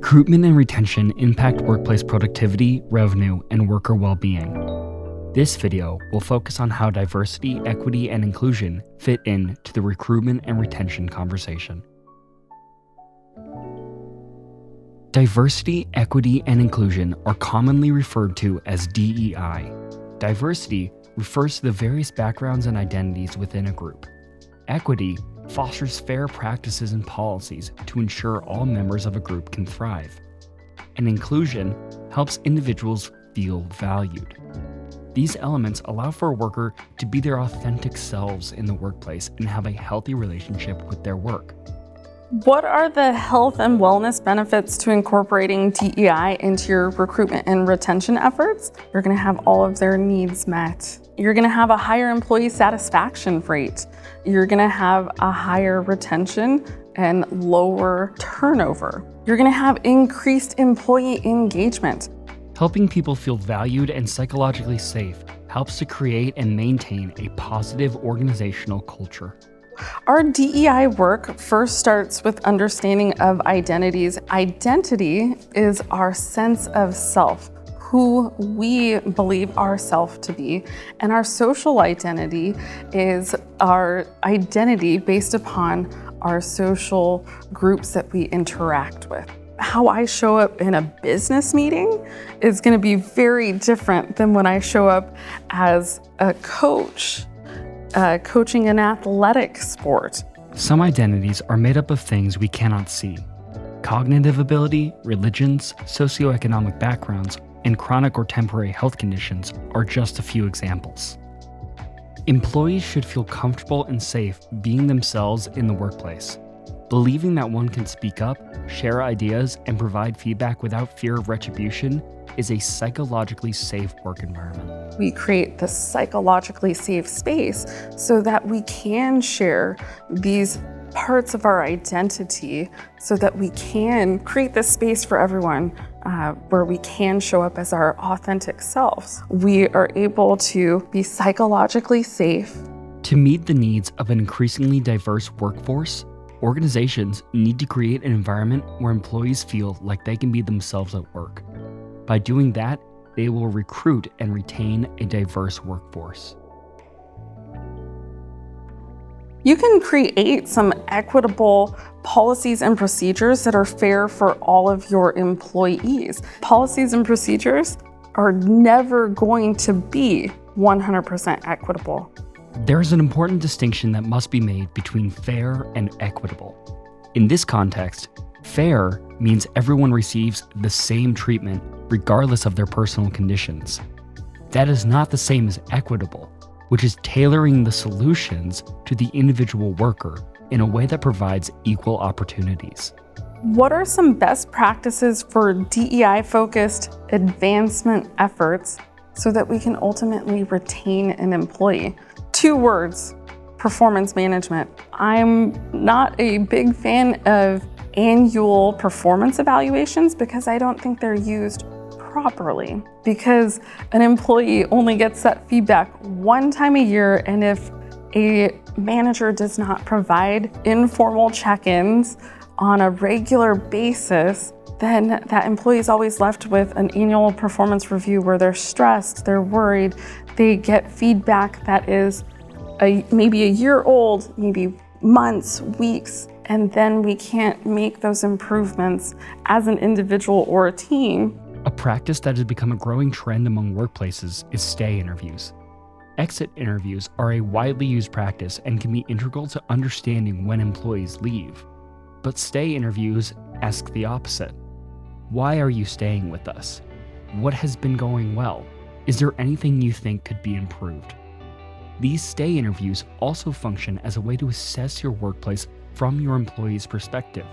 Recruitment and retention impact workplace productivity, revenue, and worker well-being. This video will focus on how diversity, equity, and inclusion fit into the recruitment and retention conversation. Diversity, equity, and inclusion are commonly referred to as DEI. Diversity refers to the various backgrounds and identities within a group. Equity fosters fair practices and policies to ensure all members of a group can thrive. And inclusion helps individuals feel valued. These elements allow for a worker to be their authentic selves in the workplace and have a healthy relationship with their work. What are the health and wellness benefits to incorporating DEI into your recruitment and retention efforts? You're going to have all of their needs met. You're going to have a higher employee satisfaction rate. You're going to have a higher retention and lower turnover. You're going to have increased employee engagement. Helping people feel valued and psychologically safe helps to create and maintain a positive organizational culture. Our DEI work first starts with understanding of identities. Identity is our sense of self, who we believe ourselves to be. And our social identity is our identity based upon our social groups that we interact with. How I show up in a business meeting is going to be very different than when I show up as a coach. Coaching an athletic sport. Some identities are made up of things we cannot see. Cognitive ability, religions, socioeconomic backgrounds, and chronic or temporary health conditions are just a few examples. Employees should feel comfortable and safe being themselves in the workplace. Believing that one can speak up, share ideas, and provide feedback without fear of retribution is a psychologically safe work environment. We create the psychologically safe space so that we can share these parts of our identity so that we can create this space for everyone where we can show up as our authentic selves. We are able to be psychologically safe. To meet the needs of an increasingly diverse workforce, organizations need to create an environment where employees feel like they can be themselves at work. By doing that, they will recruit and retain a diverse workforce. You can create some equitable policies and procedures that are fair for all of your employees. Policies and procedures are never going to be 100% equitable. There's an important distinction that must be made between fair and equitable. In this context, fair means everyone receives the same treatment regardless of their personal conditions. That is not the same as equitable, which is tailoring the solutions to the individual worker in a way that provides equal opportunities. What are some best practices for DEI-focused advancement efforts so that we can ultimately retain an employee? 2 words: performance management. I'm not a big fan of annual performance evaluations because I don't think they're used properly. Because an employee only gets that feedback one time a year, and if a manager does not provide informal check-ins on a regular basis, then that employee is always left with an annual performance review where they're stressed, they're worried, they get feedback that is maybe a year old, maybe months, weeks, and then we can't make those improvements as an individual or a team. A practice that has become a growing trend among workplaces is stay interviews. Exit interviews are a widely used practice and can be integral to understanding when employees leave. But stay interviews ask the opposite. Why are you staying with us? What has been going well? Is there anything you think could be improved? These stay interviews also function as a way to assess your workplace from your employee's perspective.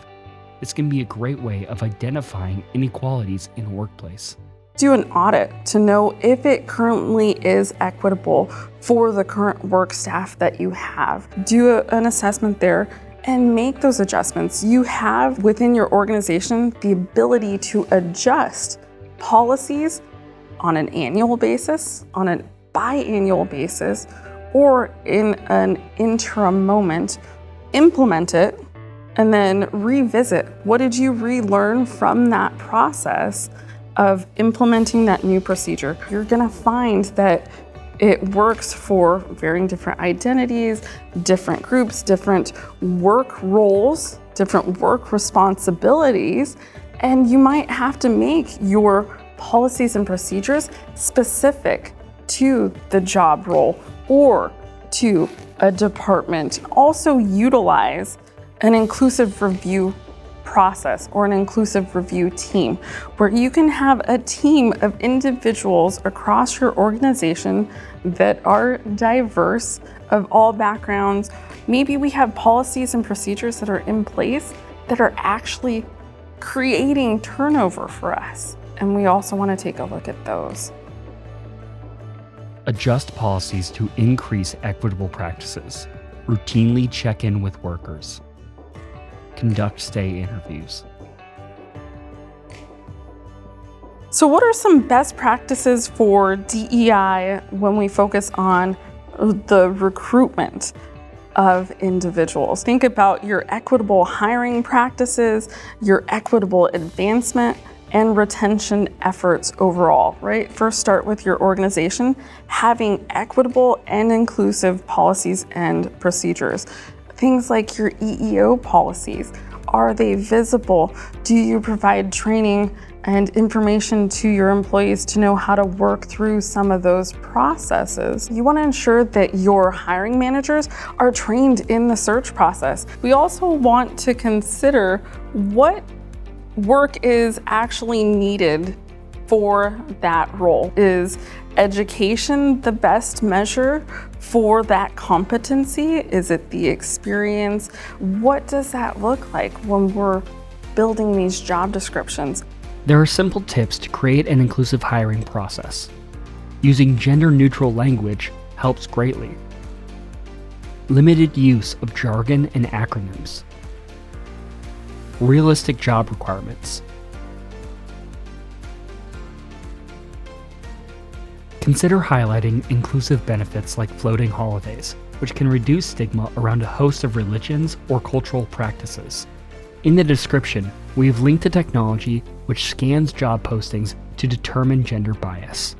This can be a great way of identifying inequalities in a workplace. Do an audit to know if it currently is equitable for the current work staff that you have. Do an assessment there and make those adjustments. You have within your organization the ability to adjust policies on an annual basis, on a biannual basis, or in an interim moment, implement it, and then revisit. What did you relearn from that process of implementing that new procedure? You're gonna find that it works for varying different identities, different groups, different work roles, different work responsibilities, and you might have to make your policies and procedures specific to the job role or to a department. Also utilize an inclusive review process or an inclusive review team where you can have a team of individuals across your organization that are diverse, of all backgrounds. Maybe we have policies and procedures that are in place that are actually creating turnover for us, and we also want to take a look at those. Adjust policies to increase equitable practices. Routinely check in with workers. Conduct stay interviews. So what are some best practices for DEI when we focus on the recruitment of individuals? Think about your equitable hiring practices, your equitable advancement and retention efforts overall, right? First, start with your organization having equitable and inclusive policies and procedures. Things like your EEO policies. Are they visible? Do you provide training and information to your employees to know how to work through some of those processes? You want to ensure that your hiring managers are trained in the search process. We also want to consider what work is actually needed for that role. Is education the best measure for that competency? Is it the experience? What does that look like when we're building these job descriptions? There are simple tips to create an inclusive hiring process. Using gender-neutral language helps greatly. Limited use of jargon and acronyms. Realistic job requirements. Consider highlighting inclusive benefits like floating holidays, which can reduce stigma around a host of religions or cultural practices. In the description, we have linked to technology which scans job postings to determine gender bias.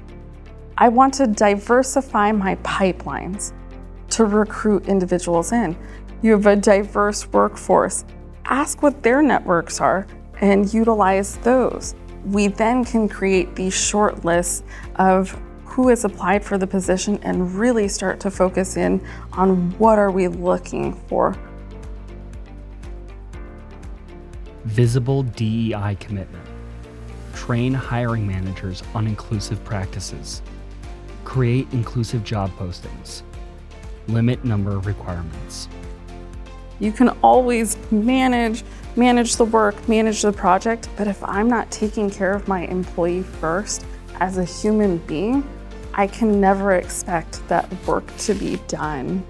I want to diversify my pipelines to recruit individuals in. You have a diverse workforce. Ask what their networks are and utilize those. We then can create these short lists of who has applied for the position and really start to focus in on what are we looking for. Visible DEI commitment. Train hiring managers on inclusive practices. Create inclusive job postings. Limit number of requirements. You can always manage the work, manage the project, but if I'm not taking care of my employee first as a human being, I can never expect that work to be done.